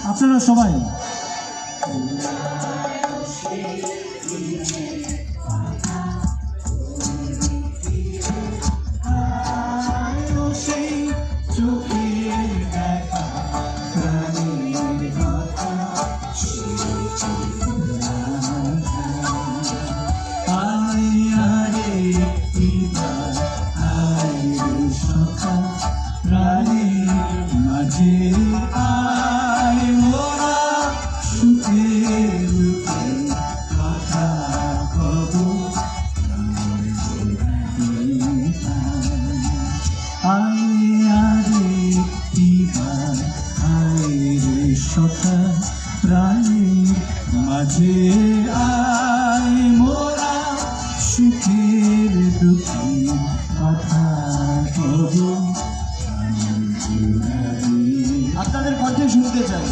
আপনারা সবাই মাঝে আয় মোরা সুখে দুঃখে কথা কব আয় আরে দিবার আয় রে সখা প্রাণীর মাঝে আয় মোরা সুখের দুঃখের কথা কব। আপনাদের কণ্ঠে শুনতে চাই।